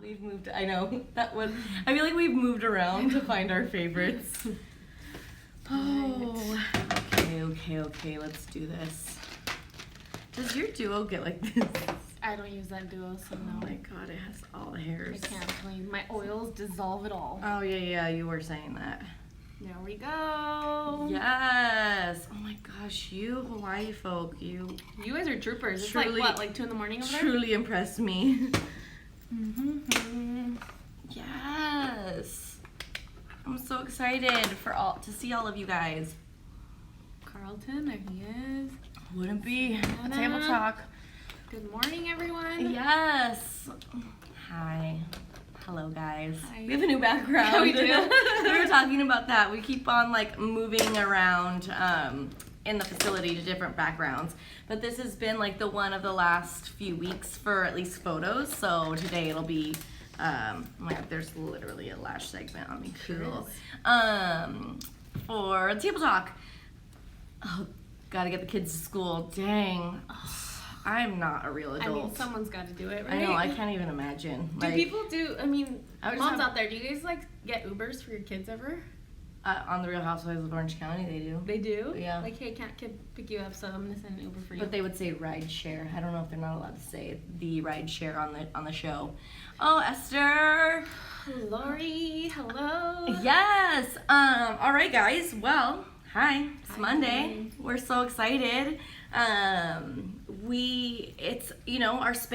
We've moved, I know, I feel like we've moved around to find our favorites. Oh, okay, let's do this. Does your duo get like this? I don't use that duo, so no. Oh my god, it has all the hairs. I can't clean. My oils dissolve it all. Oh yeah, you were saying that. There we go. Yes. Oh my gosh, you Hawaii folk, you guys are troopers. It's truly, like what, like 2 in the morning over there? Truly impressed me. Mm-hmm. Yes. I'm so excited to see all of you guys. Carlton, there he is. Wouldn't be a Anna. table talk. Good morning, everyone. Yes. Hi. Hello, guys. Hi. We have a new background. Yeah, we do. We were talking about that. We keep on like moving around in the facility to different backgrounds. But this has been like the one of the last few weeks for at least photos. So today it'll be, oh my God, there's literally a lash segment on me. Cool. For table talk. Oh, gotta get the kids to school. Dang. I'm not a real adult. I mean, someone's got to do it, right? I know, I can't even imagine. Do people moms have- out there, do you guys like get Ubers for your kids ever? On the Real Housewives of Orange County, they do. They do? Yeah. Like, hey, can't kid pick you up, so I'm gonna send an Uber for you. But they would say ride share. I don't know if they're not allowed to say the ride share on the show. Oh, Esther. Lori, hello. Yes. All right, guys. Well, hi. It's Hi, Monday. Lori. We're so excited.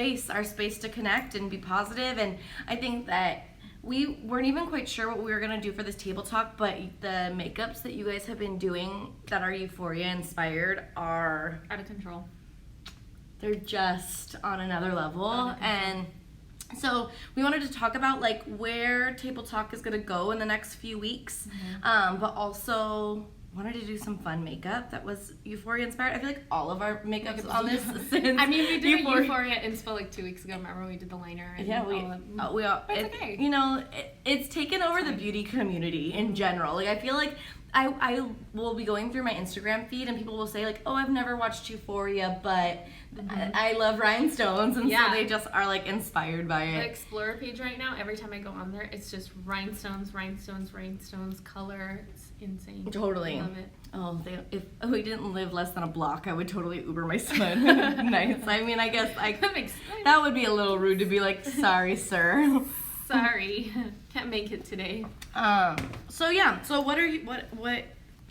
It's our space to connect and be positive, and I think that we weren't even quite sure what we were gonna do for this table talk, but the makeups that you guys have been doing that are Euphoria inspired are Out of control. they're just on another level. And so we wanted to talk about like where table talk is gonna go in the next few weeks, but also wanted to do some fun makeup that was Euphoria inspired. I feel like all of our makeups on this since I mean, we did a Euphoria inspo like 2 weeks ago. Remember we did the liner? And yeah, we all. It's okay. It's taken over the beauty community in general. Like I feel like I will be going through my Instagram feed and people will say like, oh, I've never watched Euphoria, but I love rhinestones, and so they just are like inspired by it. The Explorer page right now, every time I go on there, it's just rhinestones, color. It's insane. Totally. I love it. Oh, if we didn't live less than a block, I would totally Uber my son. Nice. I mean, I guess that would be a little rude to be like, sorry, sir. Sorry, can't make it today. So what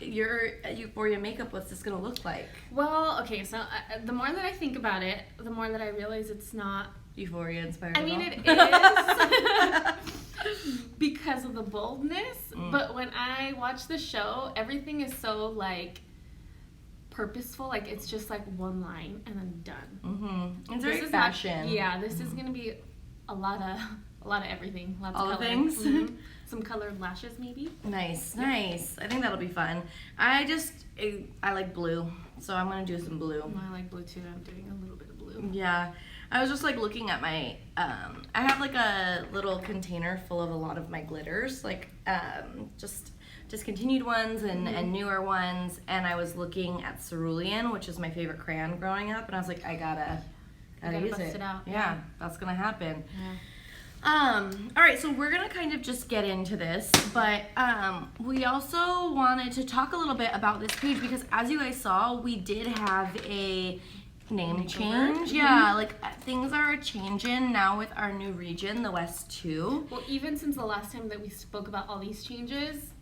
your Euphoria makeup, what's this gonna look like? Well, okay, so the more that I think about it, the more that I realize it's not Euphoria inspired. I mean, it is because of the boldness, but when I watch the show, everything is so like purposeful. Like it's just like one line and then done. It's very fashion. This is gonna be a lot of everything. Lots all of the color. things. Some colored lashes, maybe. Nice. I think that'll be fun. I like blue, so I'm gonna do some blue. I like blue too. I'm doing a little bit of blue. Yeah, I was just like looking at my. I have like a little container full of a lot of my glitters, like just discontinued ones and newer ones. And I was looking at Cerulean, which is my favorite crayon growing up, and I was like, I gotta use bust it out. Yeah, that's gonna happen. Yeah. All right, so we're gonna kind of just get into this, but we also wanted to talk a little bit about this page because as you guys saw, we did have a name change. Yeah, like things are changing now with our new region, the West 2. Well, even since the last time that we spoke about all these changes,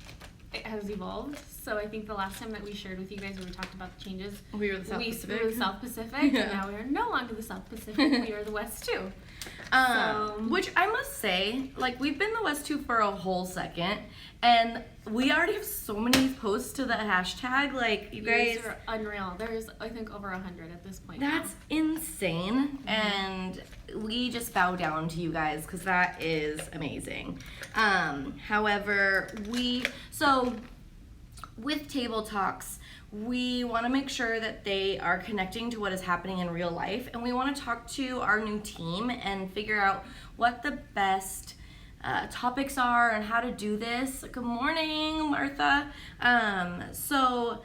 it has evolved. So I think the last time that we shared with you guys, where we talked about the changes, we were the South Pacific. We were the South Pacific, and now we are no longer the South Pacific. We are the West 2. Which I must say, like we've been the West 2 for a whole second, and we already have so many posts to the hashtag. Like you guys are unreal. There's I think over 100 at this point. That's insane, and we just bow down to you guys because that is amazing. However, with Table Talks, we want to make sure that they are connecting to what is happening in real life, and we want to talk to our new team and figure out what the best topics are and how to do this. Good morning, Martha. So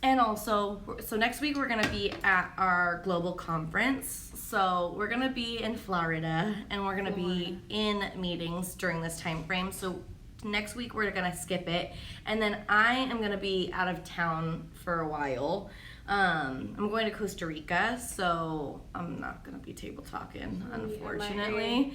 And also, so next week we're going to be at our global conference. So we're going to be in Florida, and we're going to be in meetings during this time frame. So next week we're going to skip it. And then I am going to be out of town for a while. I'm going to Costa Rica, so I'm not going to be table talking, unfortunately.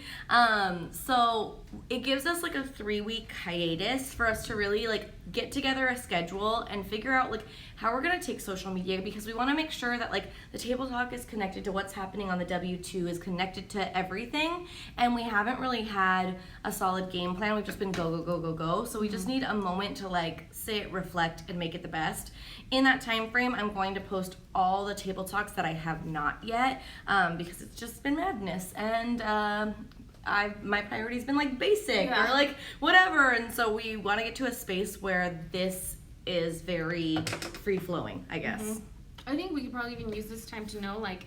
So it gives us like a 3-week hiatus for us to really like get together a schedule and figure out like how we're going to take social media, because we want to make sure that like the table talk is connected to what's happening on the W2, is connected to everything, and we haven't really had a solid game plan. We've just been go. So we just need a moment to like sit, reflect, and make it the best. In that time frame, I'm going to post all the table talks that I have not yet, because it's just been madness, and my priority's been like basic or like whatever, and so we want to get to a space where this is very free flowing, I guess. I think we could probably even use this time to know, like,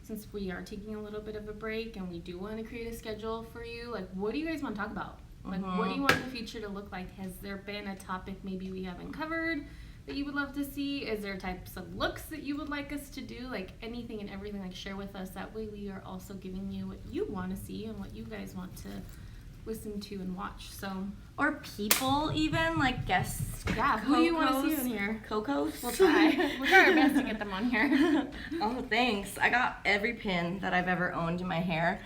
since we are taking a little bit of a break and we do want to create a schedule for you, like, what do you guys want to talk about? Like, what do you want the future to look like? Has there been a topic maybe we haven't covered that you would love to see? Is there types of looks that you would like us to do? Like, anything and everything, like, share with us. That way we are also giving you what you want to see and what you guys want to listen to and watch. So, or people, even like guests. Yeah, who do you want to see in here? Cocos. We'll try. We'll try our best to get them on here. Oh, thanks. I got every pin that I've ever owned in my hair.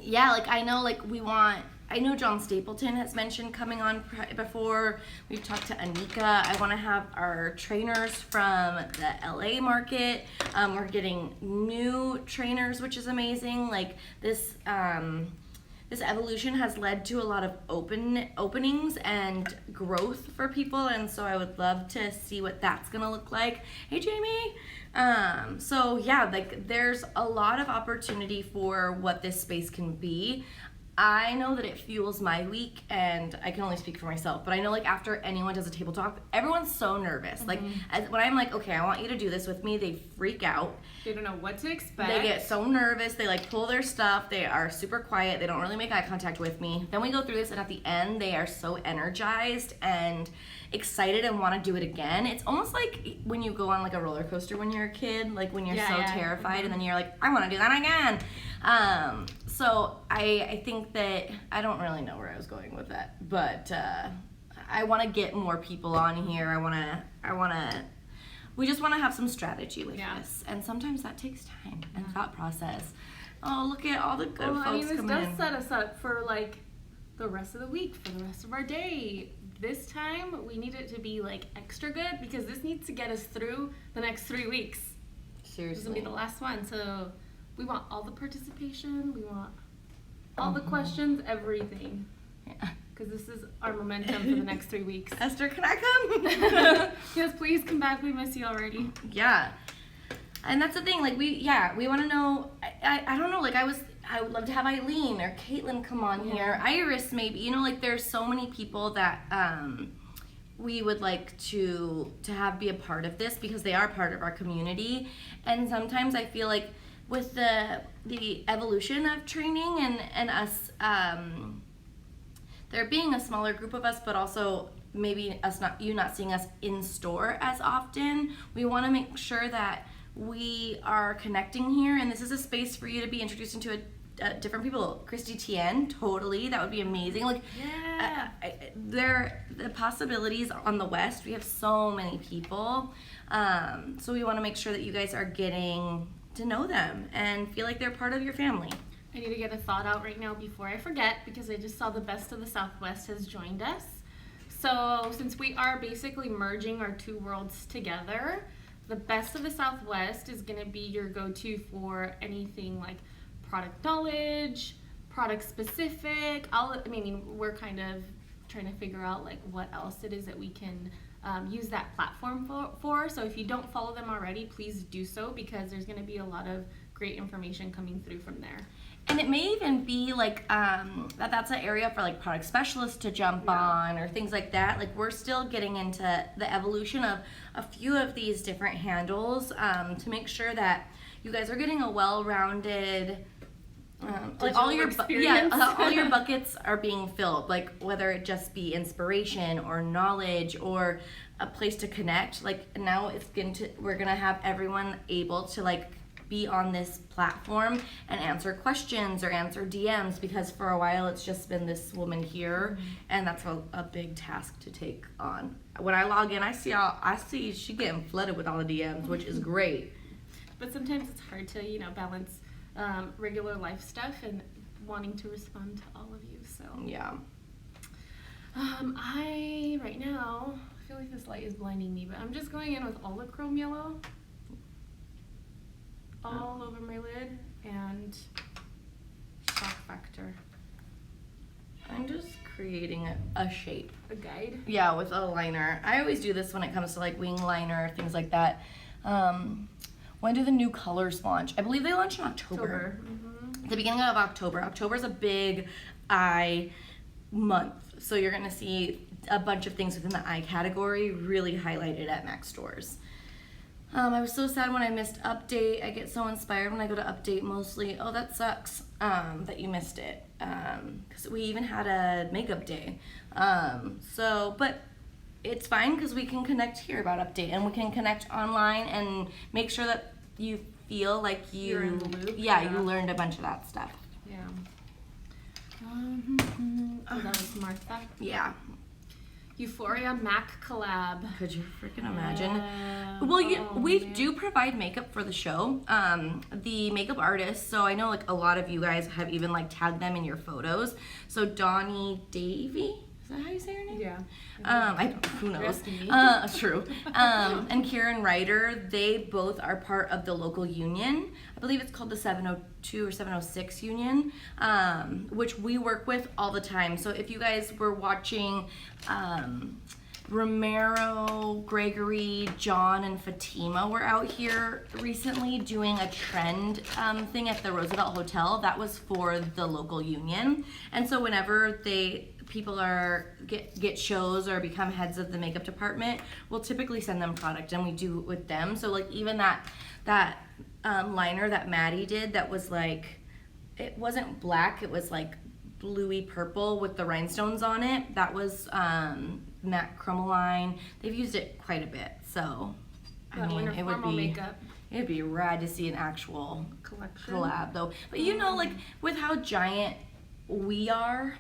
Yeah, like I know, like I know John Stapleton has mentioned coming on before. We've talked to Anika. I want to have our trainers from the LA market. We're getting new trainers, which is amazing. Like this evolution has led to a lot of openings and growth for people, and so I would love to see what that's gonna look like. Hey, Jamie. So yeah, like there's a lot of opportunity for what this space can be. I know that it fuels my week, and I can only speak for myself, but I know like after anyone does a table talk, everyone's so nervous. Like when I'm like, okay, I want you to do this with me, they freak out. They don't know what to expect. They get so nervous. They like pull their stuff. They are super quiet. They don't really make eye contact with me. Then we go through this, and at the end, they are so energized and excited and want to do it again. It's almost like when you go on like a roller coaster when you're a kid, like when you're terrified, and then you're like, I want to do that again. So I think that I don't really know where I was going with that, but I want to get more people on here. We just want to have some strategy with this, and sometimes that takes time and thought process. Oh, look at all the good folks coming in. This does set us up for like the rest of the week, for the rest of our day. This time we need it to be like extra good, because this needs to get us through the next 3 weeks. Seriously, this will be the last one, so we want all the participation. We want all the questions, everything. Yeah. Because this is our momentum for the next 3 weeks. Esther, can I come? Yes, please come back. We miss you already. Yeah. And that's the thing, like we want to know, I don't know, like I would love to have Eileen or Caitlin come on here. Iris maybe, you know, like there's so many people that we would like to have be a part of this, because they are part of our community. And sometimes I feel like with the evolution of training and us, there being a smaller group of us, but also maybe you not seeing us in store as often, we want to make sure that we are connecting here, and this is a space for you to be introduced into different people. Christy Tien, totally, that would be amazing. Like, the possibilities on the West, we have so many people, so we want to make sure that you guys are getting to know them and feel like they're part of your family. I need to get a thought out right now before I forget, because I just saw the Best of the Southwest has joined us. So since we are basically merging our two worlds together, the Best of the Southwest is going to be your go-to for anything like product knowledge, product specific. We're kind of trying to figure out like what else it is that we can use that platform for. So if you don't follow them already, please do so, because there's going to be a lot of great information coming through from there. And it may even be like that's an area for like product specialists to jump on, or things like that. Like we're still getting into the evolution of a few of these different handles to make sure that you guys are getting a well-rounded, like all your all your buckets are being filled. Like whether it just be inspiration or knowledge or a place to connect. Like now we're gonna have everyone able to like be on this platform and answer questions or answer DMs, because for a while it's just been this woman here, and that's a big task to take on. When I log in, I see she getting flooded with all the DMs, which is great. But sometimes it's hard to, balance regular life stuff and wanting to respond to all of you. So Yeah. Right now, I feel like this light is blinding me, but I'm just going in with Olachrome yellow all over my lid and Shock Factor. I'm just creating a shape. A guide. Yeah, with a liner. I always do this when it comes to like wing liner, things like that. When do the new colors launch? I believe they launch in October. The beginning of October. October is a big eye month, so you're gonna see a bunch of things within the eye category really highlighted at MAC stores. I was so sad when I missed Update. I get so inspired when I go to Update mostly. Oh, that sucks that you missed it, because we even had a makeup day. But it's fine because we can connect here about Update, and we can connect online and make sure that you feel like You're in the loop. you learned a bunch of that stuff. Yeah. So that was Martha. Yeah. Euphoria MAC collab. Could you freaking imagine? Yeah. Well, we man. do provide makeup for the show. The makeup artists, so I know like a lot of you guys have even like tagged them in your photos. So Donnie Davy, is that how you say her name? Yeah. Who knows? Rest in peace. True. And Karen Ryder, they both are part of the local union. I believe it's called the 702 or 706 union, which we work with all the time. So if you guys were watching Romero, Gregory, John, and Fatima were out here recently doing a trend thing at the Roosevelt Hotel. That was for the local union. And so whenever people get shows or become heads of the makeup department, we'll typically send them product, and we do it with them. So like even that liner that Maddie did, that was like, it wasn't black, it was like bluey purple with the rhinestones on it. That was MAC Chromoline. They've used it quite a bit, so I That mean winter it would formal be makeup it'd be rad to see an actual collection. collab though. But you know, like with how giant we are,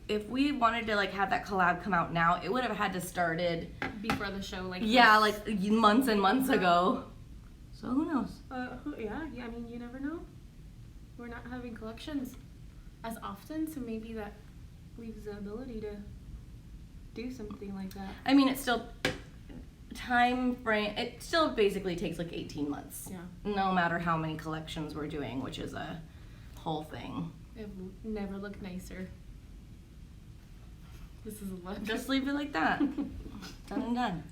if we wanted to like have that collab come out now, it would have had to started Before the show, like months and months ago. So who knows? Yeah. I mean, you never know. We're not having collections as often, so maybe that leaves the ability to do something like that. I mean, it's still time frame. It still basically takes like 18 months. Yeah. No matter how many collections we're doing, which is a whole thing. It never looked nicer. This is a lot. Just leave it like that. Done and done.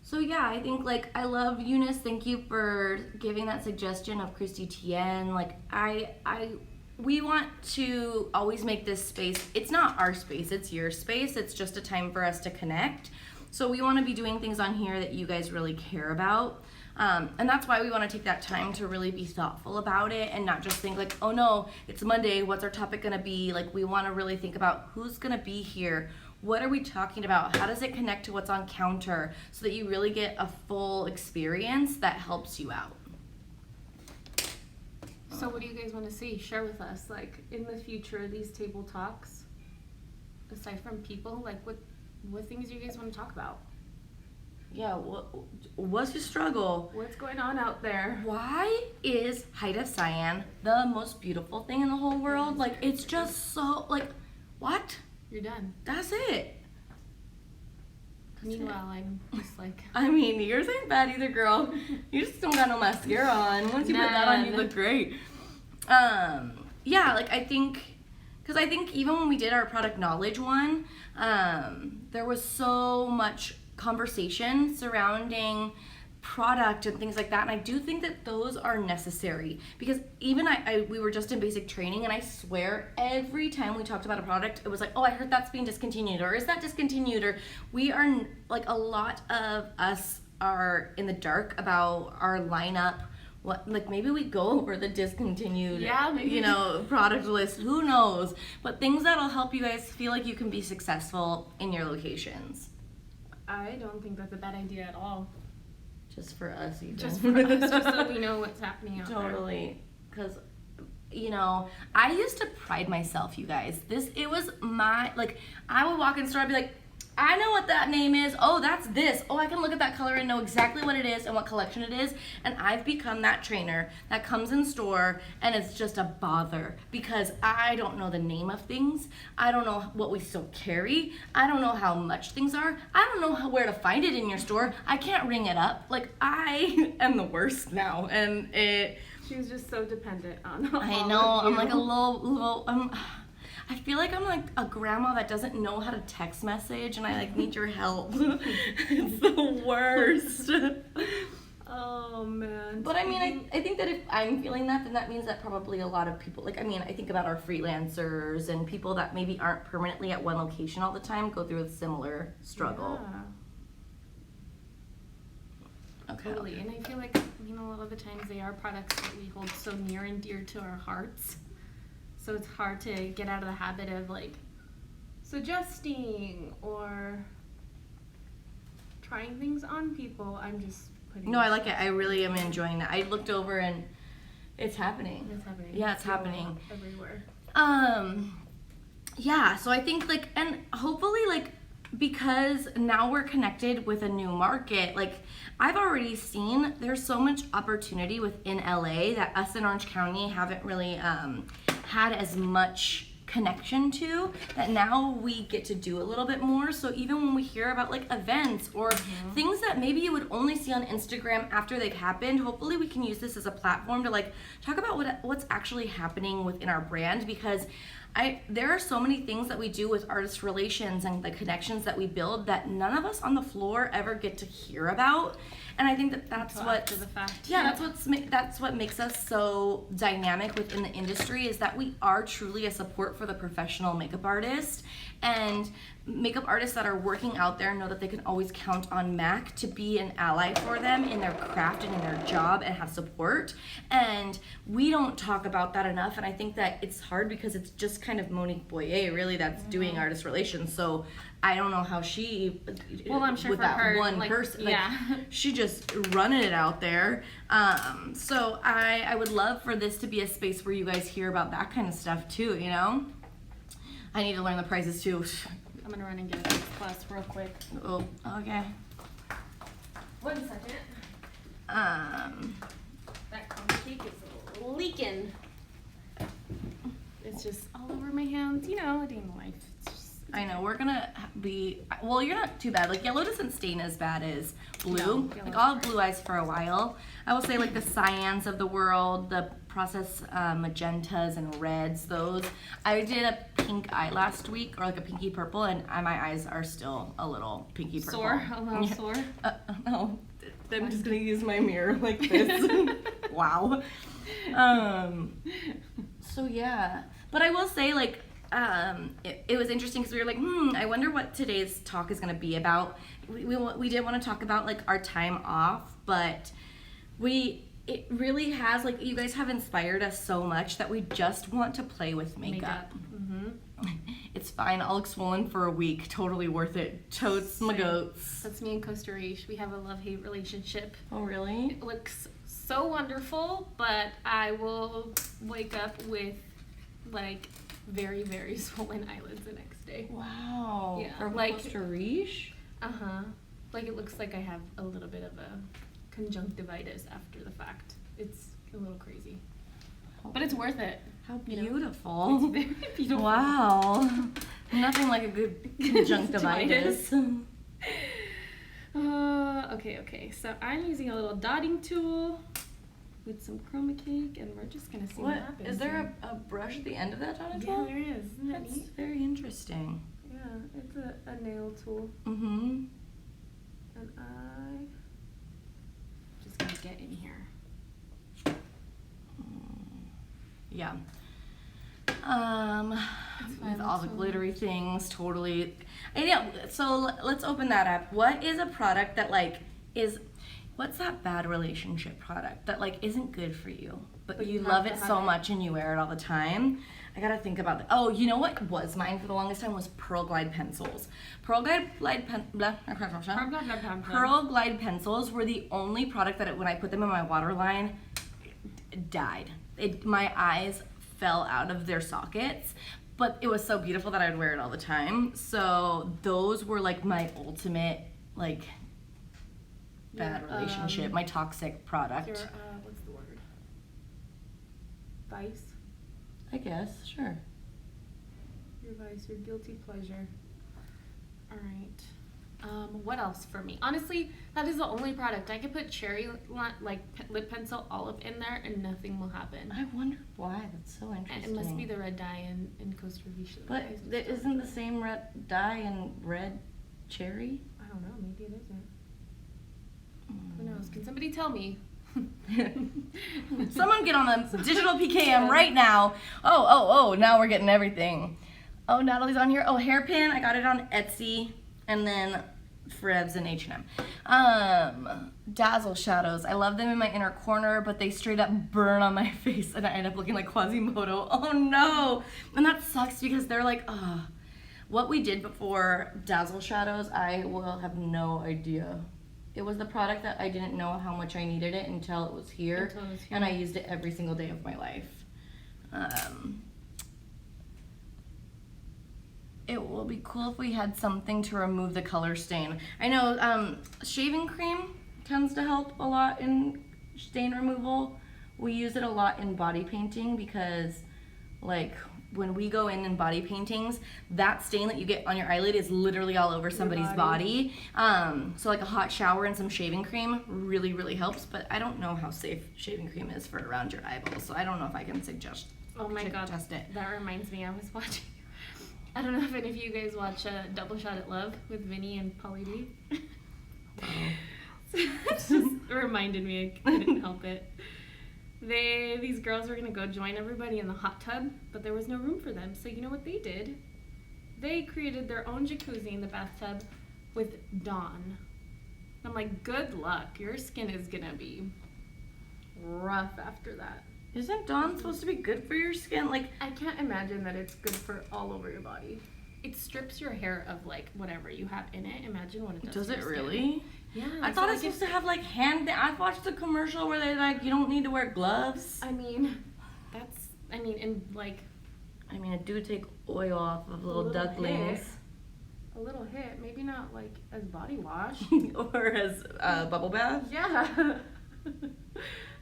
So yeah, I think like I love Eunice. Thank you for giving that suggestion of Christy Tien. Like we want to always make this space. It's not our space, it's your space. It's just a time for us to connect. So we want to be doing things on here that you guys really care about. And that's why we want to take that time to really be thoughtful about it and not just think like, oh no, it's Monday, what's our topic going to be? Like we want to really think about who's going to be here. What are we talking about? How does it connect to what's on counter so that you really get a full experience that helps you out? So what do you guys want to see? Share with us, like in the future, these table talks, aside from people, like what things do you guys want to talk about? Yeah, what's your struggle? What's going on out there? Why is Height of Cyan the most beautiful thing in the whole world? Like, it's just so, like, what? You're done. That's it. Meanwhile, I'm just like... I mean, yours ain't bad either, girl. You just don't got no mascara on. Once you put that on, you None. look great. Yeah, like, I think even when we did our product knowledge one, there was so much conversation surrounding product and things like that, and I do think that those are necessary because even we were just in basic training, and I swear every time we talked about a product, it was like, oh, I heard that's being discontinued, or is that discontinued, or we are like, a lot of us are in the dark about our lineup. What, like maybe we go over the discontinued, maybe. product list, who knows, but things that'll help you guys feel like you can be successful in your locations. I don't think that's a bad idea at all. Just for us, even. Just for us, just so we know what's happening out there. Totally. Because, you know, I used to pride myself, you guys. It was my, like, I would walk in the store, I'd be like, I know what that name is. Oh, that's this. Oh, I can look at that color and know exactly what it is and what collection it is. And I've become that trainer that comes in store and it's just a bother because I don't know the name of things. I don't know what we still carry. I don't know how much things are. I don't know where to find it in your store. I can't ring it up. Like, I am the worst now. And She's just so dependent on I know. I'm like a little I feel like I'm like a grandma that doesn't know how to text message and I like need your help. It's the worst. Oh man. But I mean, I think that if I'm feeling that, then that means that probably a lot of people, like, I mean, I think about our freelancers and people that maybe aren't permanently at one location all the time go through a similar struggle. Yeah. Okay. Totally. And I feel like, you know, a lot of the times they are products that we hold so near and dear to our hearts. So it's hard to get out of the habit of like suggesting or trying things on people. I'm just putting. No, I like it. I really am enjoying that. I looked over and it's happening. It's happening. Yeah, it's happening. Everywhere. Yeah, so I think like, and hopefully like, because now we're connected with a new market, like I've already seen there's so much opportunity within LA that us in Orange County haven't really had as much connection to, that now we get to do a little bit more. So even when we hear about like events or things that maybe you would only see on Instagram after they've happened, hopefully we can use this as a platform to like talk about what's actually happening within our brand, because there are so many things that we do with artist relations and the connections that we build that none of us on the floor ever get to hear about. And I think that that's After the fact. yeah, that's what makes us so dynamic within the industry, is that we are truly a support for the professional makeup artist, and makeup artists that are working out there know that they can always count on MAC to be an ally for them in their craft and in their job and have support. And we don't talk about that enough, and I think that it's hard because it's just kind of Monique Boyer really that's doing artist relations. So I don't know how she, Well, I'm sure with for that her, one like, person, like, yeah. she just running it out there. So I would love for this to be a space where you guys hear about that kind of stuff too, you know? I need to learn the prices too. I'm gonna run and get a class real quick. Oh, okay. 1 second. That coffee cake is leaking. It's just all over my hands. You know, a day in the life. I know, we're gonna be, well, you're not too bad. Like, yellow doesn't stain as bad as blue. No, Like, I'll have blue eyes for a while. I will say, like, the cyans of the world, the process magentas and reds, those. I did a pink eye last week, or like a pinky purple, and my eyes are still a little pinky purple. Sore? A little Yeah. sore? No, I'm just gonna use my mirror like this. Wow. So yeah, but I will say, like, it was interesting because we were like, I wonder what today's talk is going to be about. We did want to talk about like our time off, but it really has, like, you guys have inspired us so much that we just want to play with makeup. It's fine. I'll look swollen for a week. Totally worth it. Totes my goats. That's me and Costa Rica. We have a love-hate relationship. Oh, really? It looks so wonderful, but I will wake up with like very, very swollen eyelids the next day. Wow. Yeah, From like- Costa Rica? Like it looks like I have a little bit of a conjunctivitis after the fact. It's a little crazy. But it's worth it. How You know, beautiful. It's very beautiful. Wow. Nothing like a good conjunctivitis. Okay. So I'm using a little dotting tool with some chroma cake, and we're just gonna see what happens. Is there a brush at the end of that dotted Yeah, tool? there is. Isn't that That's neat? very interesting. Yeah, it's a nail tool. Mm-hmm. And I just gonna get in here. Yeah. fine, With all the that's glittery things, totally. And yeah, so let's open that up. What is a product that like what's that bad relationship product that like isn't good for you, but But you you love have it to so have it. much and you wear it all the time? I gotta think about it. Oh, you know what was mine for the longest time was Pearl Glide pencils. Pearl Glide pencils were the only product that when I put them in my waterline, it died. My eyes fell out of their sockets, but it was so beautiful that I'd wear it all the time. So those were like my ultimate like bad relationship, my toxic product. Your what's the word? Vice. I guess, sure. Your vice, your guilty pleasure. All right. What else for me? Honestly, that is the only product. I could put cherry lip pencil olive in there and nothing will happen. I wonder why. That's so interesting. And it must be the red dye in Costa Rica. But isn't the same red dye in red cherry? I don't know. Maybe it isn't. Who knows? Can somebody tell me? Someone get on the digital PKM right now. Oh, now we're getting everything. Oh, Natalie's on here. Oh, hairpin. I got it on Etsy. And then Frebs and H&M. Dazzle shadows. I love them in my inner corner, but they straight up burn on my face and I end up looking like Quasimodo. Oh no. And that sucks because they're like, what we did before Dazzle shadows, I will have no idea. It was the product that I didn't know how much I needed it until it was here. And I used it every single day of my life. It will be cool if we had something to remove the color stain. I know shaving cream tends to help a lot in stain removal. We use it a lot in body painting because like when we go in body paintings, that stain that you get on your eyelid is literally all over somebody's body. So like a hot shower and some shaving cream really, really helps, but I don't know how safe shaving cream is for around your eyeballs, so I don't know if I can suggest it. That reminds me, I was watching, I don't know if any of you guys watch Double Shot at Love with Vinny and Pauly D. It just reminded me, I couldn't help it. These girls were gonna go join everybody in the hot tub, but there was no room for them. So you know what they did? They created their own jacuzzi in the bathtub with Dawn. I'm like, good luck. Your skin is gonna be rough after that. Isn't Dawn supposed to be good for your skin? Like, I can't imagine that it's good for all over your body. It strips your hair of like whatever you have in it. Imagine what it does. Does to it your skin. really? Yeah. I thought it's supposed to have like I've watched the commercial where they like you don't need to wear gloves. I mean, and like. I mean, it do take oil off of little ducklings. A little hit, maybe not like as body wash. Or as bubble bath. Yeah.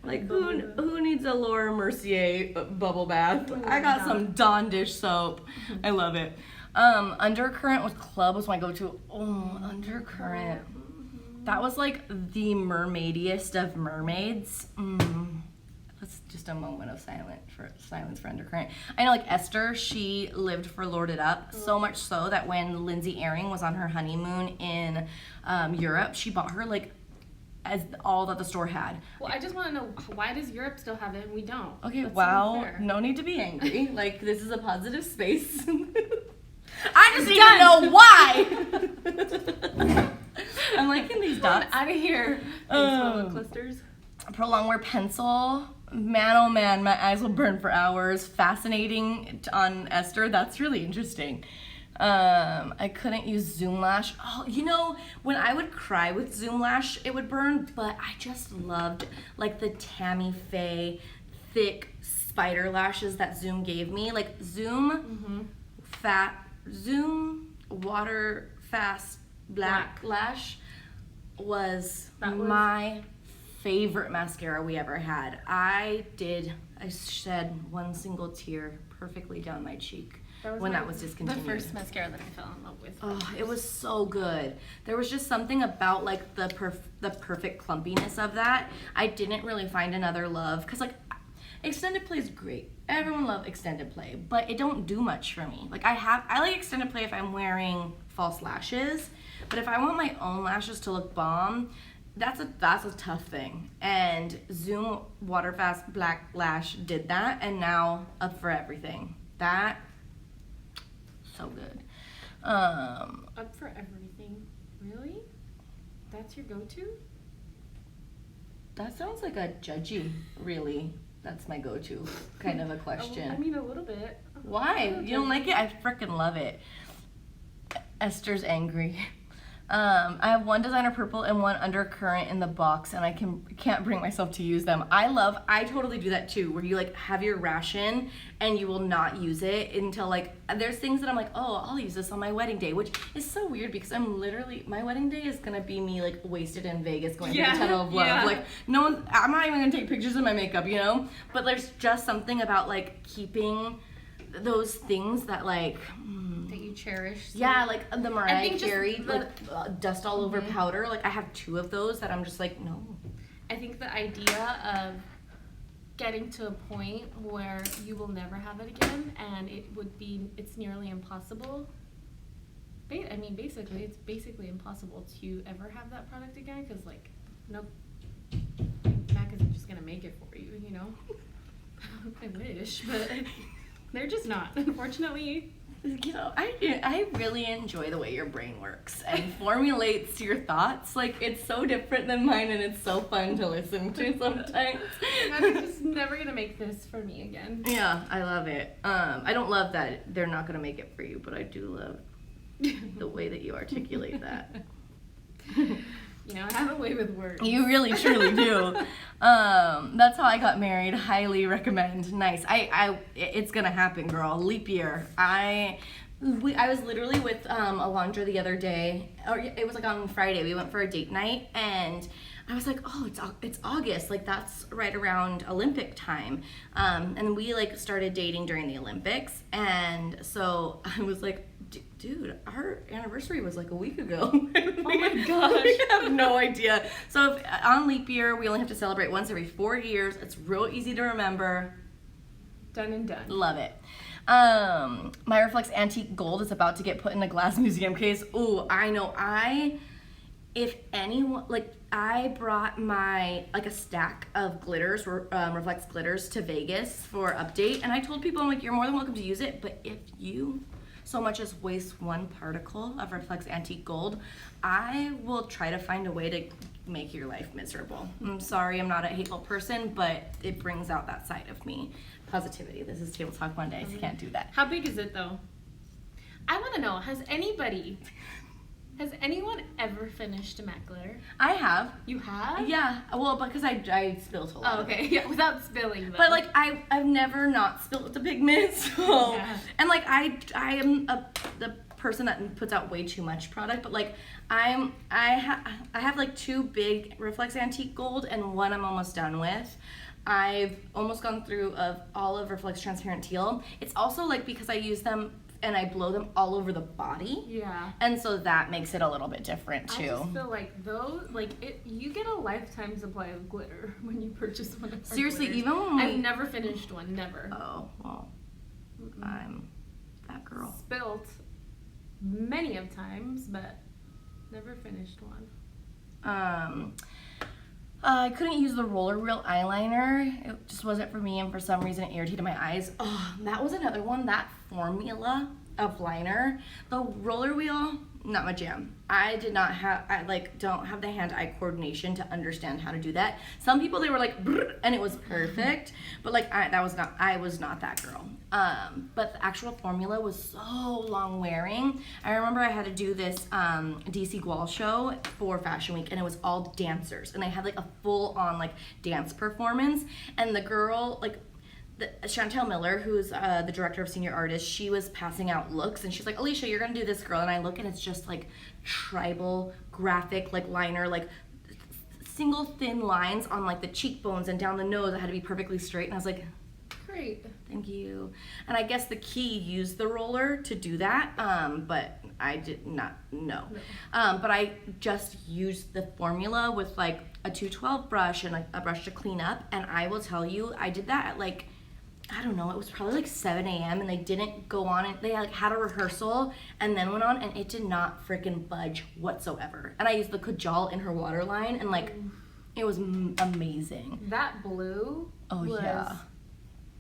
Like who needs a Laura Mercier bubble bath? I got some Dawn dish soap. I love it. Undercurrent with Club was my go-to. Oh, Undercurrent. That was like the mermaidiest of mermaids. That's just a moment of silence for Undercurrent. I know like Esther, she lived for Lord It Up, so much so that when Lindsay Ehring was on her honeymoon in Europe, she bought her like as all that the store had. Well, I just want to know, why does Europe still have it and we don't? Okay, That's well, unfair. no need to be angry. Like, this is a positive space. I just need to know why! I'm liking these dots. Out of here. Clusters. Prolong wear pencil. Man, oh man, my eyes will burn for hours. Fascinating on Esther. That's really interesting. I couldn't use Zoom Lash. Oh, you know, when I would cry with Zoom Lash, it would burn, but I just loved like the Tammy Faye thick spider lashes that Zoom gave me. Like Zoom Water Fast Black Lash was my favorite mascara we ever had. I shed one single tear perfectly down my cheek when that was discontinued. The first mascara that I fell in love with. Oh, it was so good. There was just something about like the perfect clumpiness of that. I didn't really find another love because like extended play is great. Everyone loves extended play, but it don't do much for me. Like I like extended play if I'm wearing false lashes, but if I want my own lashes to look bomb, that's a tough thing. And Zoom Waterfast Black Lash did that, and now Up for Everything. That so good. Up for Everything. Really? That's your go-to? That sounds like a judgy, really. That's my go-to kind of a question. I mean, a little bit. Why? You don't like it? I freaking love it. Esther's angry. I have one designer purple and one undercurrent in the box, and I can't bring myself to use them. I totally do that too, where you like have your ration and you will not use it until like, there's things that I'm like, oh, I'll use this on my wedding day, which is so weird because my wedding day is gonna be me like wasted in Vegas going through the Tunnel of Love. Yeah. Like I'm not even gonna take pictures of my makeup, you know? But there's just something about like keeping those things that like, That you cherish. yeah, like the Mariah just Carey, like dust all over powder. Like I have 2 of those that I'm just like, no. I think the idea of getting to a point where you will never have it again, and it's nearly impossible. I mean, basically, it's basically impossible to ever have that product again, because like, nope, MAC isn't just gonna make it for you, you know. I wish, but they're just not, unfortunately. You know, I really enjoy the way your brain works and formulates your thoughts. Like, it's so different than mine, and it's so fun to listen to sometimes. I'm just never gonna make this for me again. Yeah, I love it. I don't love that they're not gonna make it for you, but I do love the way that you articulate that. You know, I have a way with words. You really, truly do. That's how I got married. Highly recommend. Nice. It's gonna happen, girl. Leap year. I was literally with Alondra the other day, or it was like on Friday. We went for a date night, and I was like, oh, it's August. Like that's right around Olympic time. And we like started dating during the Olympics, and so I was like, dude, our anniversary was like a week ago. Oh my gosh. We have no idea. So on leap year, we only have to celebrate once every 4 years. It's real easy to remember. Done and done. Love it. My Reflex Antique Gold is about to get put in a glass museum case. Ooh, I know. If anyone, like, I brought a stack of glitters, Reflex glitters to Vegas for update, and I told people, I'm like, you're more than welcome to use it, but if you so much as waste 1 particle of Reflex Antique Gold, I will try to find a way to make your life miserable. I'm sorry, I'm not a hateful person, but it brings out that side of me. Positivity. This is Table Talk Monday, so can't do that. How big is it though? I want to know, has anyone ever finished a matte glitter? I have. You have? Yeah, well, because I spilled a lot. Oh, okay. Yeah, without spilling though. But like I've never not spilt the pigment, so Yeah. and like I am the person that puts out way too much product, but like I have like 2 big Reflex Antique Gold and 1 I'm almost done with. I've almost gone through of all of Reflex Transparent Teal. It's also like because I use them and I blow them all over the body. Yeah. And so that makes it a little bit different too. I just feel like those, you get a lifetime supply of glitter when you purchase one of our Seriously, glitters. even when I've never finished one, never. Oh, well, I'm that girl. Spilt many of times, but never finished one. I couldn't use the roller wheel eyeliner. It just wasn't for me, and for some reason it irritated my eyes. Oh, that was another one. That formula of liner, the roller wheel, not my jam. I don't have the hand-eye coordination to understand how to do that. Some people, they were like, brrr, and it was perfect, but like I was not that girl. But the actual formula was so long wearing. I remember I had to do this DC Gual show for Fashion Week, and it was all dancers, and I had like a full-on like dance performance, and the girl Chantel Miller, who's the director of Senior Artists, she was passing out looks, and she's like, Alicia, you're gonna do this, girl. And I look, and it's just like tribal graphic like liner, like single thin lines on like the cheekbones and down the nose that had to be perfectly straight. And I was like, Great. thank you. And I guess the key used the roller to do that, but I did not know. No. But I just used the formula with like a 212 brush and like a brush to clean up, and I will tell you, I did that at like, I don't know, it was probably like 7 a.m. and they didn't go on, and they like had a rehearsal and then went on, and it did not freaking budge whatsoever. And I used the Kajal in her waterline, and like it was amazing. That blue Yeah.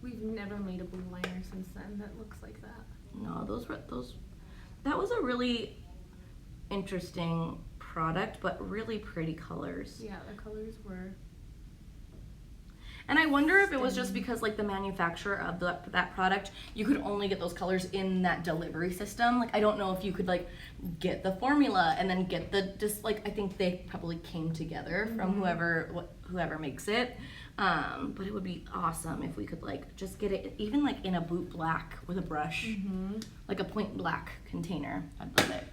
We've never made a blue liner since then that looks like that. No, that was a really interesting product, but really pretty colors. Yeah, the colors were. And I wonder if it was just because like the manufacturer of that product, you could only get those colors in that delivery system. Like I don't know if you could like get the formula and then get the just like I think they probably came together from whoever makes it. But it would be awesome if we could like just get it even like in a boot black with a brush, like a point black container. I'd love it.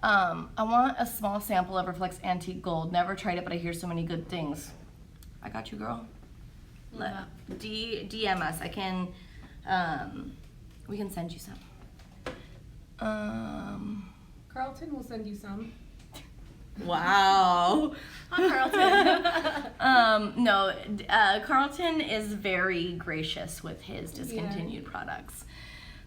I want a small sample of Reflex Antique Gold. Never tried it, but I hear so many good things. I got you, girl. DM us. I can, we can send you some. Carlton will send you some. Wow. Hi, Carlton. No, Carlton is very gracious with his discontinued products.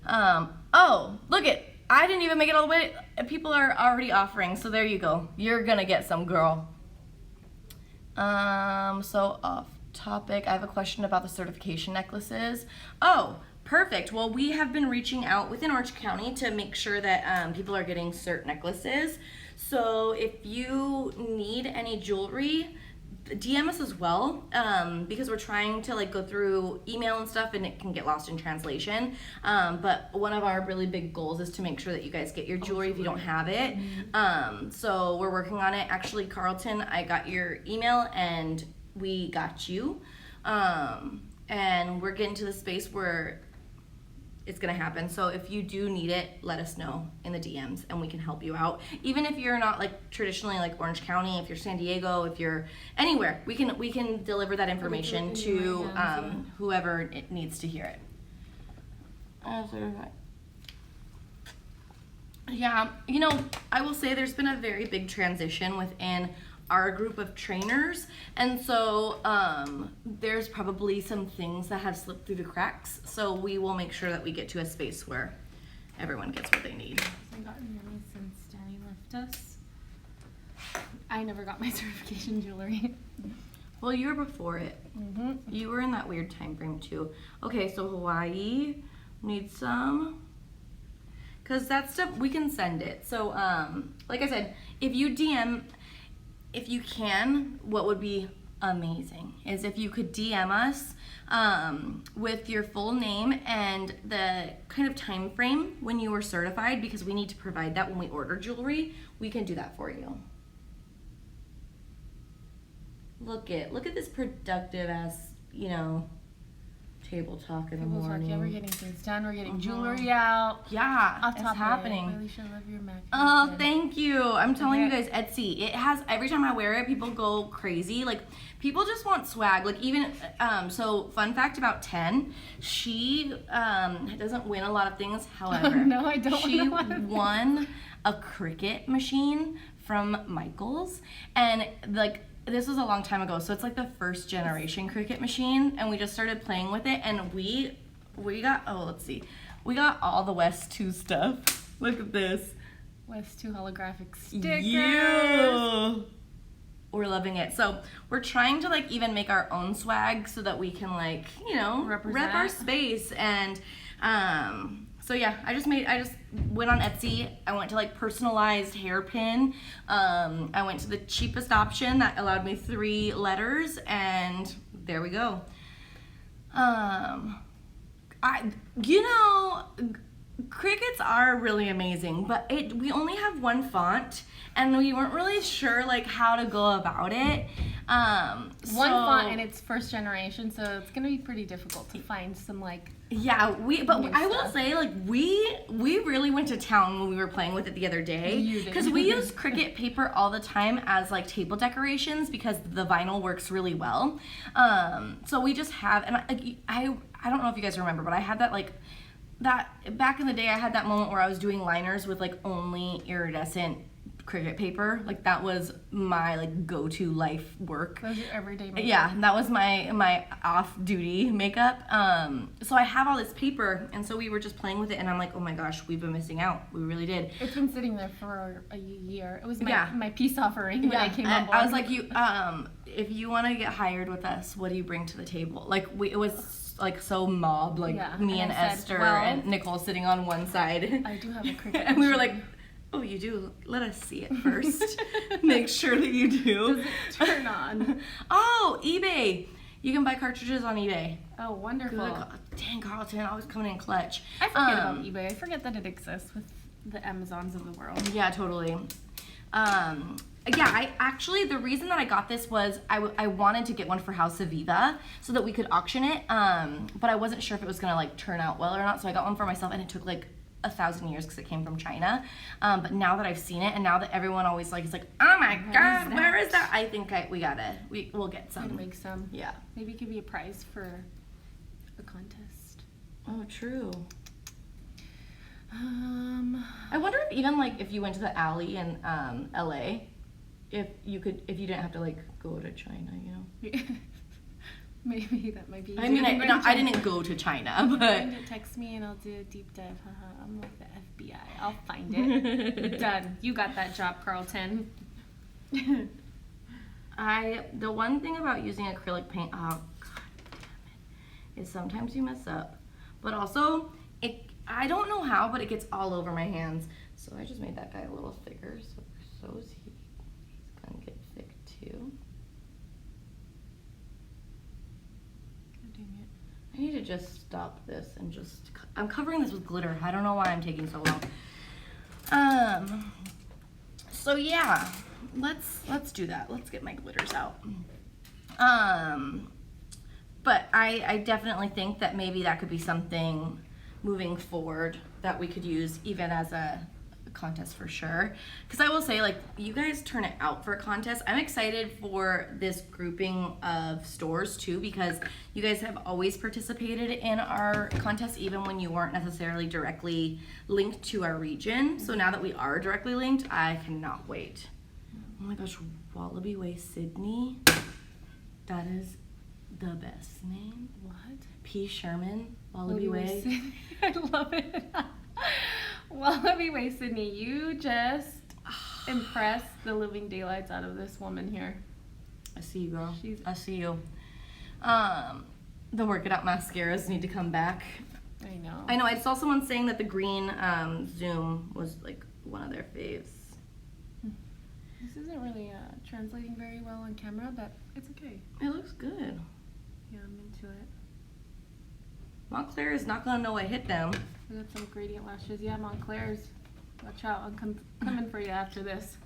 Oh, look it. I didn't even make it all the way. People are already offering, so there you go. You're gonna get some, girl. So off topic, I have a question about the certification necklaces. Oh, perfect. Well, we have been reaching out within Orange County to make sure that people are getting cert necklaces. So if you need any jewelry, DM us as well, because we're trying to like go through email and stuff and it can get lost in translation. But one of our really big goals is to make sure that you guys get your jewelry if you don't have it. So we're working on it. Actually, Carlton, I got your email and we got you. And we're getting to the space where it's gonna happen. So if you do need it, let us know in the DMs and we can help you out. Even if you're not like traditionally like Orange County, if you're San Diego, if you're anywhere, we can deliver that information to whoever it needs to hear it. Yeah, you know, I will say there's been a very big transition within our group of trainers, and so there's probably some things that have slipped through the cracks, so we will make sure that we get to a space where everyone gets what they need. I gotten any since Danny left us. I never got my certification jewelry. Well, you were before it. You were in that weird time frame too. Okay, so Hawaii needs some, because that stuff we can send it. So like I said, if you DM, if you can, what would be amazing is if you could DM us with your full name and the kind of time frame when you were certified, because we need to provide that when we order jewelry. We can do that for you. Look at this productive ass, you know, table talk in the morning. Yeah, we're getting things done. We're getting jewelry out. Yeah, It's happening. Really should love your Mac. Oh, thank you. I'm telling you guys, Etsy, it has, every time I wear it, people go crazy. Like, people just want swag. Like, even, so fun fact about 10, she doesn't win a lot of things. However, No, I don't she win a lot of won a Cricut machine from Michaels. And, like, this was a long time ago, so it's like the first generation Cricut machine, and we just started playing with it, and we got, we got all the West 2 stuff. Look at this. West 2 holographic stickers. Yeah. We're loving it. So we're trying to like even make our own swag so that we can like, you know, rep our space. And so yeah, I just went on Etsy. I went to like personalized hairpin. I went to the cheapest option that allowed me 3 letters, and there we go. Cricuts are really amazing, but we only have one font, and we weren't really sure like how to go about it. One font, and it's first generation, so it's gonna be pretty difficult to find some like. Yeah, I will say like we really went to town when we were playing with it the other day, because we use Cricut paper all the time as like table decorations because the vinyl works really well. So we just have, and I don't know if you guys remember, but I had that like. That back in the day, I had that moment where I was doing liners with like only iridescent Cricut paper. Like that was my like go-to life work. That was your everyday makeup. Yeah, that was my off-duty makeup. So I have all this paper, and so we were just playing with it, and I'm like, oh my gosh, we've been missing out. We really did. It's been sitting there for a year. It was my peace offering when I came on board. I was like, if you want to get hired with us, what do you bring to the table? Like it was. Like so mob, like me and Esther and Nicole sitting on one side. I do have a Cricut. And we were like, oh, you do? Let us see it first. Make sure that you do. Does it turn on? Oh, eBay. You can buy cartridges on eBay. Oh, wonderful. Dang, Carlton, always coming in clutch. I forget about eBay. I forget that it exists with the Amazons of the world. Yeah, totally. Yeah, I actually, the reason that I got this was I wanted to get one for House of Viva so that we could auction it, but I wasn't sure if it was gonna like turn out well or not, so I got one for myself, and it took like 1,000 years because it came from China. But now that I've seen it, and now that everyone always like is like, oh my god, where is that? I think we'll get some. Gotta make some. Yeah. Maybe it could be a prize for a contest. Oh, true. I wonder if even like if you went to the alley in LA, if you didn't have to like go to China, you know. Maybe that might be. I mean, I didn't go to China, but Text me and I'll do a deep dive. I'm like the FBI. I'll find it. Done. You got that job, Carlton. the one thing about using acrylic paint, oh god damn it, is sometimes you mess up, but also I don't know how, but it gets all over my hands. So I just made that guy a little thicker, so he's gonna get thick too. I need to just stop this and just, I'm covering this with glitter. I don't know why I'm taking so long. So yeah, let's do that. Let's get my glitters out. But I definitely think that maybe that could be something moving forward that we could use even as a contest for sure, because I will say, like, you guys turn it out for a contest. I'm excited for this grouping of stores too, because you guys have always participated in our contest even when you weren't necessarily directly linked to our region. So now that we are directly linked, I cannot wait. Oh my gosh, Wallaby Way Sydney, that is the best name. What? P. Sherman, Wallaby Way. I love it. Wallaby Way, Sydney, you just impressed the living daylights out of this woman here. I see you, girl. I see you. The Work It Out mascaras need to come back. I know. I saw someone saying that the green Zoom was like one of their faves. This isn't really translating very well on camera, but it's okay. It looks good. Yeah, I'm into it. Montclair is not gonna know I hit them. We got some gradient lashes. Yeah, Montclair's. Watch out, I'm coming for you after this.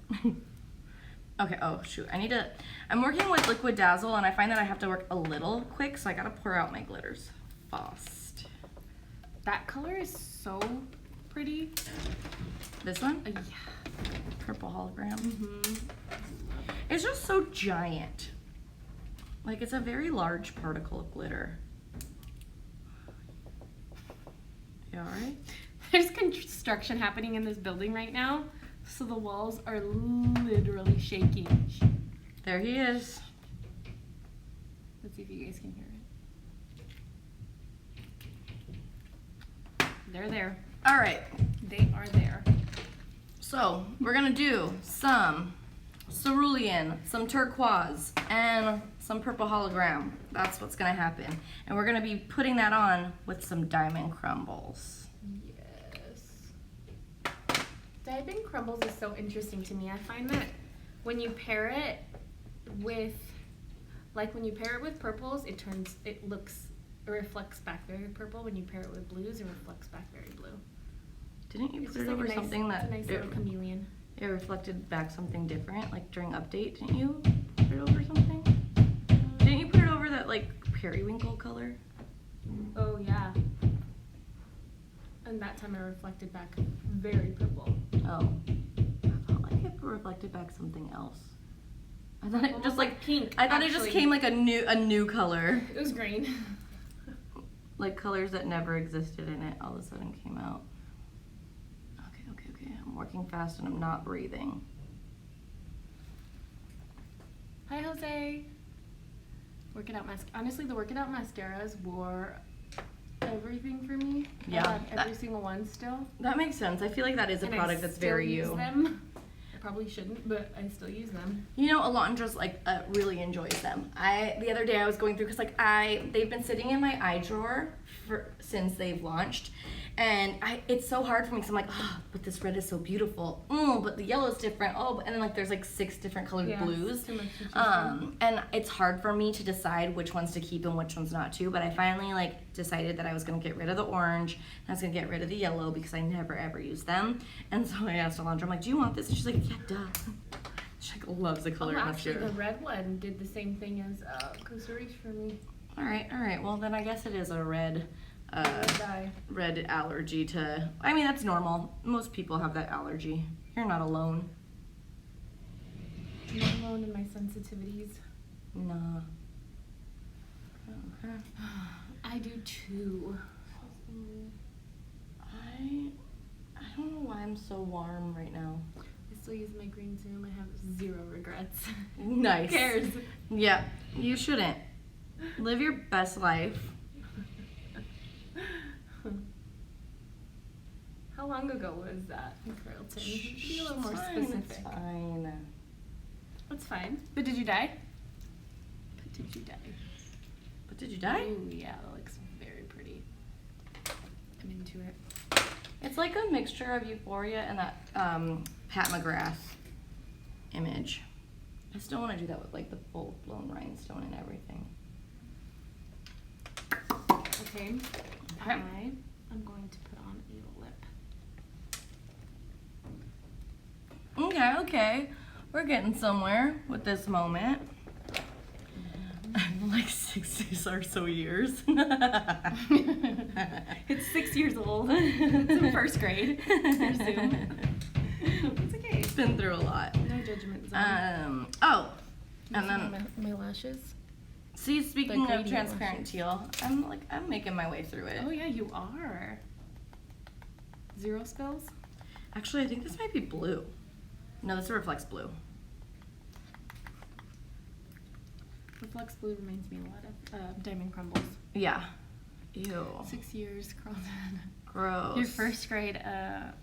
Okay, oh shoot, I'm working with Liquid Dazzle, and I find that I have to work a little quick, so I gotta pour out my glitters fast. That color is so pretty. This one? Yeah. Purple hologram. Mm-hmm. It's just so giant. Like, it's a very large particle of glitter. You alright? There's construction happening in this building right now, so the walls are literally shaking. There he is. Let's see if you guys can hear it. They're there. Alright. They are there. So, we're gonna do some cerulean, some turquoise, and some purple hologram. That's what's gonna happen. And we're gonna be putting that on with some diamond crumbles. Yes. Diamond crumbles is so interesting to me. I find that when you pair it with, purples, it reflects back very purple. When you pair it with blues, it reflects back very blue. Didn't you It's put it just like over a nice, something that it's a nice little chameleon. it reflected back something different, like during update? Didn't you put it over something? Didn't you put it over that like periwinkle color? Oh yeah. And that time I reflected back very purple. Oh, I thought like it reflected back something else. I thought it Almost just like pink. I thought it just came like a new color. It was green. Like colors that never existed in it all of a sudden came out. Okay. I'm working fast and I'm not breathing. Hi, Jose. Work It Out Honestly, the Work It Out mascaras wore everything for me. Yeah, I have every single one still. That makes sense. I feel like that is a And product I that's still very use you. them. I probably shouldn't, but I still use them. You know, Alondra's like really enjoys them. The other day I was going through because like they've been sitting in my eye drawer since they've launched. And it's so hard for me because I'm like, oh, but this red is so beautiful. But the yellow's different. Oh, and then like there's like 6 different colored blues. Too much to choose from. And it's hard for me to decide which ones to keep and which ones not to. But I finally like decided that I was gonna get rid of the orange and I was gonna get rid of the yellow because I never ever use them. And so I asked Alondra, I'm like, do you want this? And she's like, yeah, duh. She like loves the color Actually, mascara. the red one did the same thing as Costa Rica for me. All right. Well, then I guess it is a red. Dye. Red allergy to. I mean, that's normal. Most people have that allergy. You're not alone. I'm not alone in my sensitivities. Nah. Okay. I do too. I don't know why I'm so warm right now. I still use my green Zoom. I have 0 regrets. Nice. Who cares? Yeah, you shouldn't. Live your best life. How long ago was that in Carrollton? Be a little more specific. It's fine. It's fine. But did you die? But did you die? But did you die? Ooh, yeah, that looks very pretty. I'm into it. It's like a mixture of Euphoria and that Pat McGrath image. I still want to do that with like the full-blown rhinestone and everything. Okay. I am going to put on a lip. Okay. We're getting somewhere with this moment. Like 6 or so years. It's 6 years old. It's in first grade. It's okay. It's been through a lot. No judgment zone. And then my lashes. see, speaking of gradient transparent lashes. teal, I'm making my way through it. Oh yeah, you are. 0 spills? Actually, I think this might be blue. No, this reflects blue. Reflex blue reminds me a lot of Diamond Crumbles. Yeah. Ew. 6 years, Carlton. Gross. Your first grade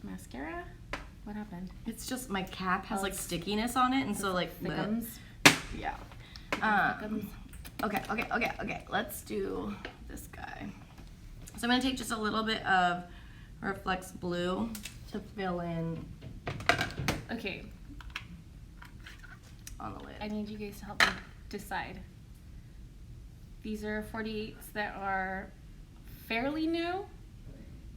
mascara? What happened? It's just my cap has Oh, like it's- stickiness on it, and so like the, Thickums. yeah. Thickums. Okay. Let's do this guy. So I'm gonna take just a little bit of Reflex Blue to fill in Okay, on the lid. I need you guys to help me decide. These are 48s that are fairly new.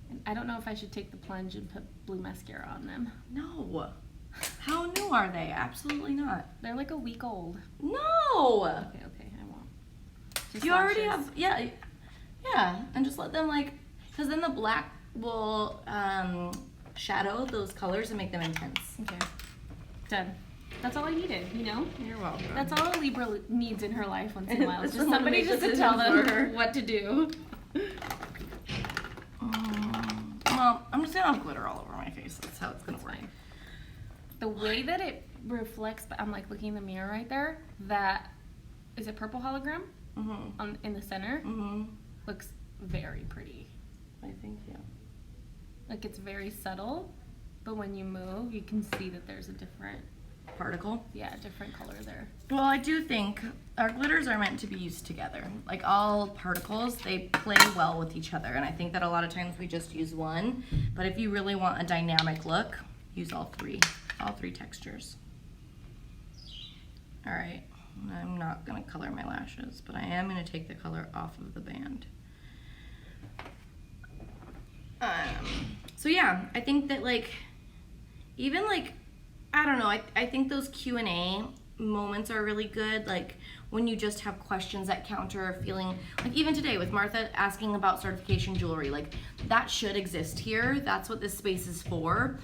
And I don't know if I should take the plunge and put blue mascara on them. No. How new are they? Absolutely not. They're like a week old. No. Okay, I won't. Just You already lashes. have, yeah, and just let them like, because then the black will shadow those colors and make them intense. Okay, done. That's all I needed, you know? You're welcome. That's all a Libra needs in her life once in a while. It's just Someone to somebody make just to decisions tell them for her. what to do. Well, I'm just gonna have glitter all over my face. That's how it's gonna work. Fine. The way that it reflects, but I'm like looking in the mirror right there, that, is it purple hologram Mhm. in the center? Mhm. Looks very pretty. I think yeah. Like it's very subtle, but when you move, you can see that there's a different, Particle. different color there. Well, I do think our glitters are meant to be used together. Like all particles, they play well with each other. And I think that a lot of times we just use one. But if you really want a dynamic look, use all three textures. All right, I'm not gonna color my lashes, but I am gonna take the color off of the band. So yeah, I think that like, even like, I don't know, I think those Q&A moments are really good, like when you just have questions that counter feeling, like even today with Martha asking about certification jewelry, like that should exist here. That's what this space is for.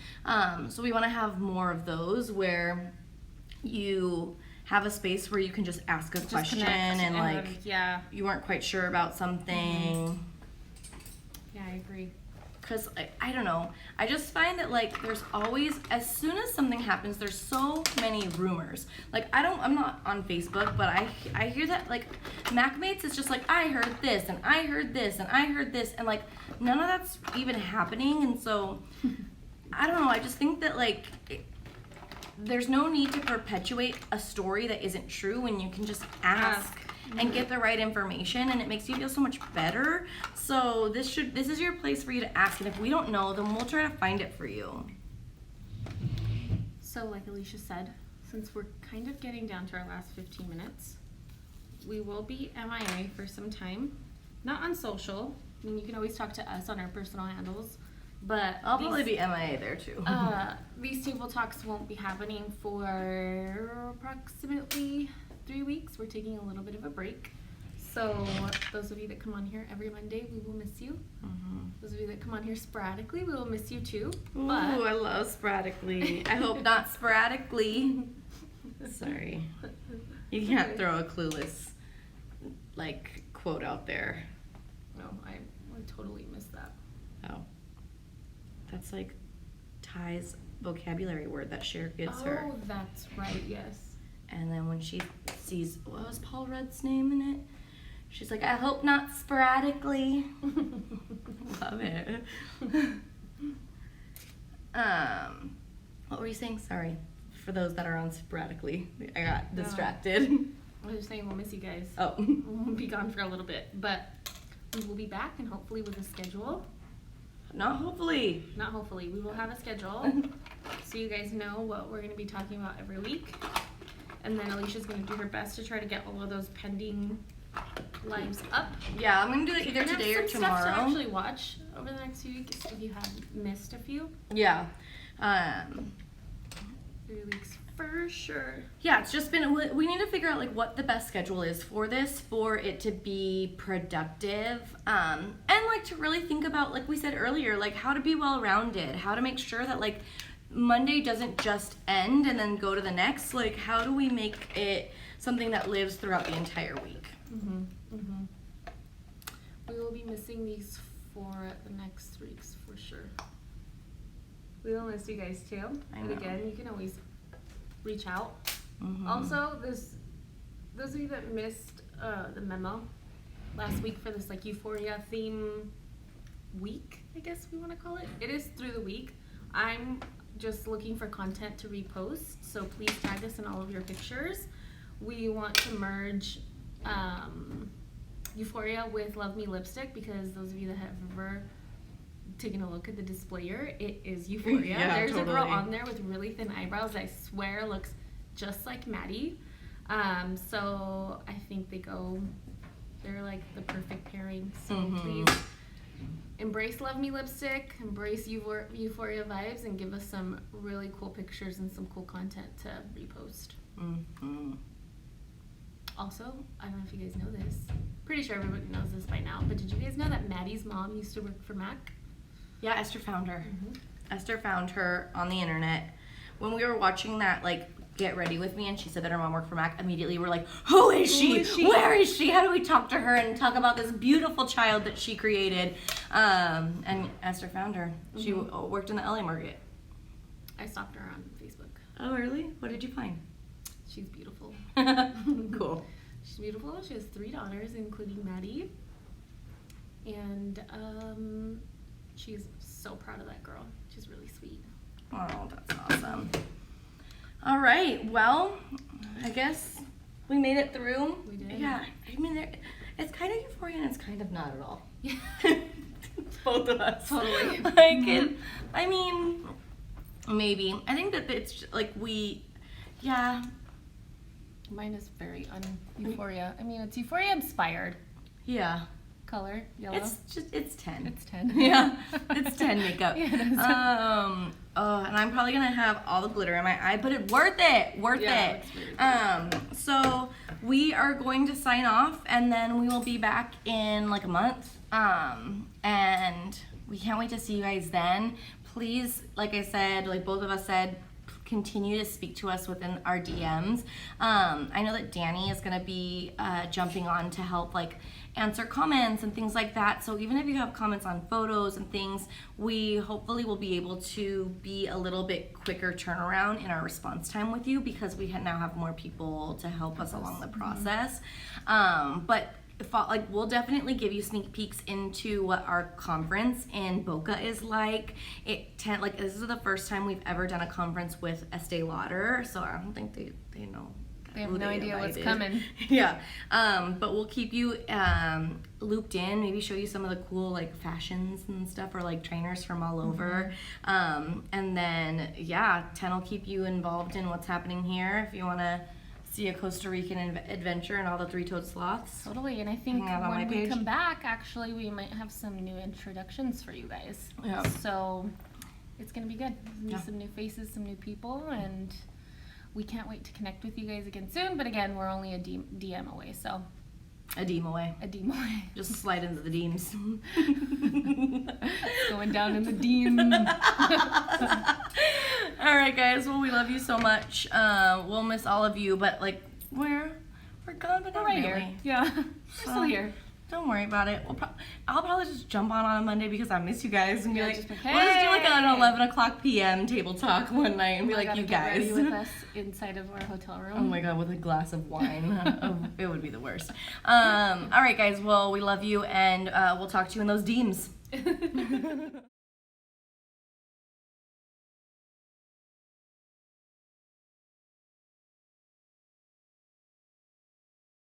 So we want to have more of those where you have a space where you can just ask a question connect and like yeah, you weren't quite sure about something. I agree. Because I don't know, I just find that like there's always, as soon as something happens, there's so many rumors. Like I'm not on Facebook, but I hear that like MacMates is just like, I heard this and I heard this and I heard this, and like none of that's even happening. And so I don't know, I just think that like there's no need to perpetuate a story that isn't true when you can just ask and get the right information, and it makes you feel so much better. So this is your place for you to ask, and if we don't know, then we'll try to find it for you. So like Alicia said, since we're kind of getting down to our last 15 minutes, we will be MIA for some time. Not on social. I mean, you can always talk to us on our personal handles, but I'll probably be MIA there too. These table talks won't be happening for approximately 3 weeks. We're taking a little bit of a break. So those of you that come on here every Monday, we will miss you. Those of you that come on here sporadically, we will miss you too. Ooh, But I love sporadically. I hope not sporadically. Sorry. You can't throw a clueless like quote out there. no, I would totally miss that. Oh. That's like Ty's vocabulary word that Cher gives her. Oh, that's right. Yes. And then when she sees, what was Paul Rudd's name in it? She's like, I hope not sporadically. Love it. What were you saying? Sorry. For those that are on sporadically. I got distracted. I was just saying we'll miss you guys. Oh. We'll be gone for a little bit, but we will be back and hopefully with a schedule. Not hopefully. Not hopefully. We will have a schedule so you guys know what we're going to be talking about every week. And then Alicia's going to do her best to try to get all of those pending lives up. Yeah, I'm going to do it either And have today or some stuff to tomorrow. actually watch over the next few weeks if you have missed a few. Yeah. 3 weeks for sure. Yeah, it's just been, we need to figure out like what the best schedule is for this, for it to be productive, and like to really think about, like we said earlier, like how to be well-rounded, how to make sure that like Monday doesn't just end and then go to the next, like how do we make it something that lives throughout the entire week. We will be missing these for the next 3 weeks for sure. We will miss you guys too. I And know. again, you can always reach out. Mhm. Also, those of you that missed the memo last week for this like Euphoria theme week, I guess we want to call it. It is through the week. I'm just looking for content to repost, so please tag us in all of your pictures. We want to merge Euphoria with Love Me Lipstick because those of you that have ever taken a look at the displayer, it is Euphoria. Yeah, There's a girl totally. on there with really thin eyebrows that I swear looks just like Maddie. So I think they're like the perfect pairing. So Mhm. please embrace Love Me Lipstick, embrace Euphoria vibes, and give us some really cool pictures and some cool content to repost. Mhm. Also, I don't know if you guys know this. Pretty sure everybody knows this by now, but did you guys know that Maddie's mom used to work for MAC? Yeah, Esther found her. Esther found her on the internet. When we were watching that, like, Get Ready With Me, and she said that her mom worked for MAC, immediately we're like, who is she? Where is she? How do we talk to her and talk about this beautiful child that she created? And Esther found her. She worked in the LA market. I stalked her on Facebook. Oh, really? What did you find? She's beautiful. Cool. She's beautiful. She has 3 daughters, including Maddie. And she's so proud of that girl. She's really sweet. Oh, that's awesome. All right. Well, I guess we made it through. We did. Yeah. I mean, it's kind of Euphoria and it's kind of not at all. Yeah. Both of us. Totally. Like it. I mean, maybe. I think that it's just, like yeah. Mine is very un-Euphoria. I mean, it's Euphoria inspired. Yeah. Color, yellow. It's 10. It's 10. Yeah, it's 10 makeup. Yeah, it is. And I'm probably gonna have all the glitter in my eye, but it's worth it. Yeah, It. it's really So we are going to sign off, and then we will be back in like a month. And we can't wait to see you guys then. Please, like I said, like both of us said, continue to speak to us within our DMs. I know that Danny is gonna be jumping on to help like answer comments and things like that. So even if you have comments on photos and things, we hopefully will be able to be a little bit quicker turnaround in our response time with you because we now have more people to help us along the process. But like we'll definitely give you sneak peeks into what our conference in Boca is like. Like this is the first time we've ever done a conference with Estee Lauder, so I don't think they know that They have who no they idea what's invited. coming. Yeah. But we'll keep you looped in, maybe show you some of the cool like fashions and stuff, or like trainers from all over. And then yeah, 10 will keep you involved in what's happening here if you want to see a Costa Rican adventure and all the three-toed sloths. Totally, and I think Hang out on my when we page. come back, actually, we might have some new introductions for you guys. Yeah. So it's gonna be good. Yeah. Some new faces, some new people, and we can't wait to connect with you guys again soon. But again, we're only a DM away, so A deem away. a DM away. Just slide into the deems. Going down in the DM. All right, guys. Well, we love you so much. We'll miss all of you, but like we're gone, but not Right really. here. Yeah, we're still here. Don't worry about it. I'll probably just jump on a Monday because I miss you guys and be Yeah, like, just like, we'll just do like an hey. 11 o'clock p.m. table talk one night and be like, Gotta you get guys. ready with us inside of our hotel room. Oh my god, with a glass of wine. Oh, it would be the worst. All right, guys. Well, we love you, and we'll talk to you in those deems.